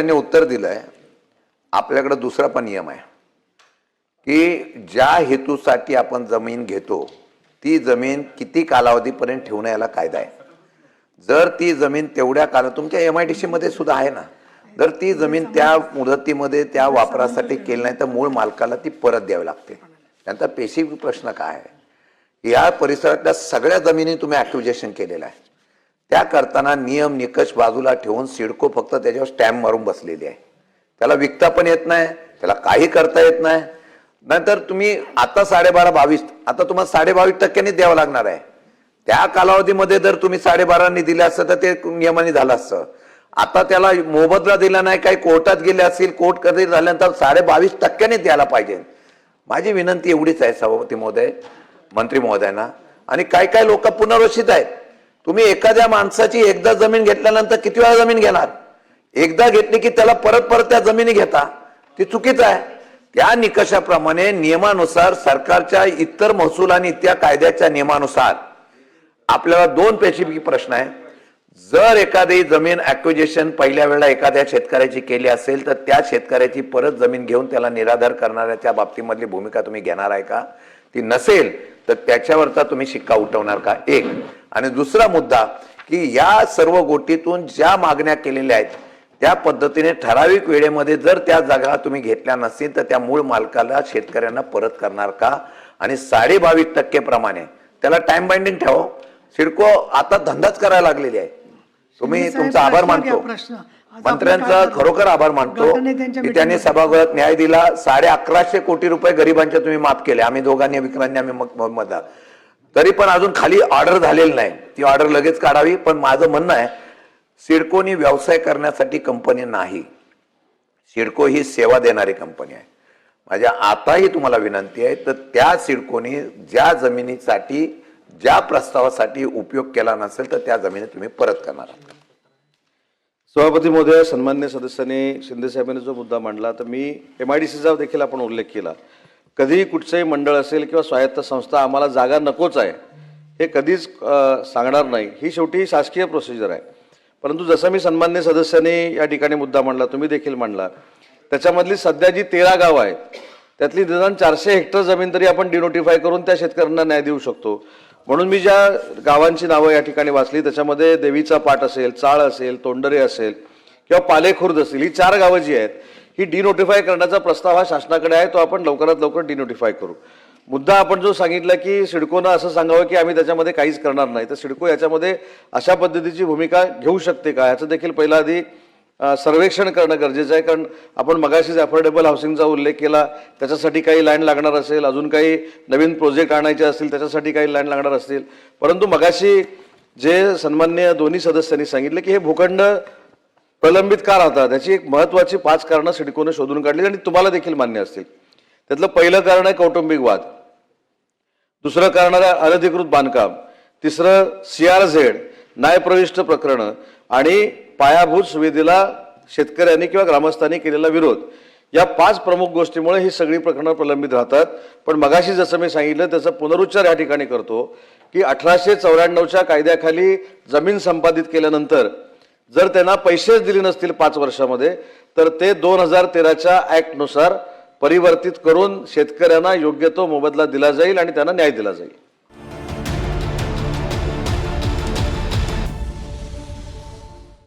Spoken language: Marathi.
साहेबांनी उत्तर दिलंय. आपल्याकडे दुसरा पण नियम आहे की ज्या हेतूसाठी आपण जमीन घेतो ती जमीन किती कालावधीपर्यंत ठेवणं याला कायदा आहे. जर ती जमीन तेवढ्या काळ तुमच्या MIDC मध्ये सुद्धा आहे ना, जर ती जमीन त्या मुदतीमध्ये त्या वापरासाठी केली नाही तर मूळ मालकाला ती परत द्यावी लागते. त्यांचा स्पेसिफिक प्रश्न काय आहे, या परिसरातल्या सगळ्या जमिनी तुम्ही ॲक्विजिशन केलेला आहे, त्या करताना नियम निकष बाजूला ठेवून सिडको फक्त त्याच्यावर स्टॅम्प मारून बसलेली आहे. त्याला विकता पण येत नाही, त्याला काही करता येत नाही. नंतर तुम्ही आता 12.5-22 आता तुम्हाला 22.5% द्यावं लागणार आहे. त्या कालावधीमध्ये जर तुम्ही 12.5 दिले असतं तर ते नियमाने झालं असतं. आता त्याला मोबदला दिला नाही, काही कोर्टात गेले असतील, कोर्ट कधी झाल्यानंतर 22.5% द्यायला पाहिजे. माझी विनंती एवढीच आहे सभापती महोदय, मंत्री महोदयांना, आणि काय लोक पुनर्वसित आहेत. तुम्ही एखाद्या माणसाची एकदा जमीन घेतल्यानंतर किती वेळा जमीन घेणार? एकदा घेतली की त्याला परत त्या जमिनी घेता, ती चुकीचं आहे. त्या निकषाप्रमाणे नियमानुसार सरकारच्या इतर महसूल आणि त्या कायद्याच्या नियमानुसार आपल्याला 2 स्पेसिफिक प्रश्न आहे. जर एखादी जमीन ॲक्विजिशन पहिल्या वेळेला एखाद्या शेतकऱ्याची केली असेल तर त्या शेतकऱ्याची परत जमीन घेऊन त्याला निराधार करणाऱ्याच्या बाबतीमधली भूमिका तुम्ही घेणार आहे का? ती नसेल तर त्याच्यावरचा तुम्ही शिक्का उठवणार का? एक. आणि दुसरा मुद्दा की या सर्व गोष्टीतून ज्या मागण्या केलेल्या आहेत त्या पद्धतीने ठराविक वेळेमध्ये जर त्या जागा तुम्ही घेतल्या नसतील तर त्या मूळ मालकाला शेतकऱ्यांना परत करणार का? आणि 22.5% प्रमाणे त्याला टाइम बाइंडिंग ठेवा. सिडको आता धंदाच करायला लागलेली आहे. तुम्ही तुमचा आभार मानतो, मंत्र्यांचा खरोखर आभार मानतो की त्यांनी सभागृहात न्याय दिला. 1150 कोटी रुपये गरिबांच्या तुम्ही माफ केले. आम्ही दोघांनी विक्रांनी आम्ही मत, तरी पण अजून खाली ऑर्डर झालेली नाही. ती ऑर्डर लगेच काढावी. पण माझं म्हणणं आहे सिडकोनी व्यवसाय करण्यासाठी कंपनी नाही, सिडको ही सेवा देणारी कंपनी आहे. माझ्या आताही तुम्हाला विनंती आहे तर त्या सिडकोनी ज्या जमिनीसाठी ज्या प्रस्तावासाठी उपयोग केला नसेल तर त्या जमिनी तुम्ही परत करणार आहात. सभापती महोदय, सन्मान्य सदस्यांनी शिंदे साहेबांनी जो मुद्दा मांडला तर मी MIDCचा देखील आपण उल्लेख केला. कधीही कुठचंही मंडळ असेल किंवा स्वायत्त संस्था आम्हाला जागा नकोच आहे हे कधीच सांगणार नाही. ही शेवटी शासकीय प्रोसिजर आहे. परंतु जसं मी सन्मान्य सदस्यांनी या ठिकाणी मुद्दा मांडला, तुम्ही देखील मांडला, त्याच्यामधली सध्या जी 13 गावं आहेत त्यातली निदान 400 हेक्टर जमीन तरी आपण डिनोटिफाय करून त्या शेतकऱ्यांना न्याय देऊ शकतो. म्हणून मी ज्या गावांची नावं या ठिकाणी वाचली त्याच्यामध्ये देवीचा पाट असेल, चाळ असेल, तोंडरे असेल किंवा पालेखुर्द असेल, ही 4 गावं जी आहेत ही डिनोटिफाय करण्याचा प्रस्ताव हा शासनाकडे आहे. तो आपण लवकरात लवकर डिनोटिफाय करू. मुद्दा आपण जो सांगितला की सिडकोनं असं सांगावं की आम्ही त्याच्यामध्ये काहीच करणार नाही, तर सिडको याच्यामध्ये अशा पद्धतीची भूमिका घेऊ शकते का याचं देखील पहिला आधी सर्वेक्षण करणं गरजेचं आहे. कारण आपण मगाशीच अफोर्डेबल हाऊसिंगचा उल्लेख केला, त्याच्यासाठी काही लँड लागणार असेल, अजून काही नवीन प्रोजेक्ट आणायचे असतील त्याच्यासाठी काही लँड लागणार असतील. परंतु मगाशी जे सन्मान्य दोन्ही सदस्यांनी सांगितले की हे भूखंड प्रलंबित का राहतात त्याची एक महत्त्वाची 5 कारणं सिडकोनं शोधून काढली आणि तुम्हाला देखील मान्य असतील. त्यातलं पहिलं कारण आहे कौटुंबिक वाद, दुसरं कारण आहे अनधिकृत बांधकाम, तिसरं CRZ न्यायप्रविष्ट प्रकरणं आणि पायाभूत सुविधेला शेतकऱ्यांनी किंवा ग्रामस्थांनी केलेला विरोध. या 5 प्रमुख गोष्टीमुळे ही सगळी प्रकरणं प्रलंबित राहतात. पण मगाशी जसं मी सांगितलं त्याचा पुनरुच्चार या ठिकाणी करतो की 1894च्या कायद्याखाली जमीन संपादित केल्यानंतर जर त्यांना पैसेच दिले नसतील 5 वर्षामध्ये तर ते 2013च्या ॲक्टनुसार परिवर्तित करून शेतकऱ्यांना योग्य तो मोबदला दिला जाईल आणि त्यांना न्याय दिला जाईल.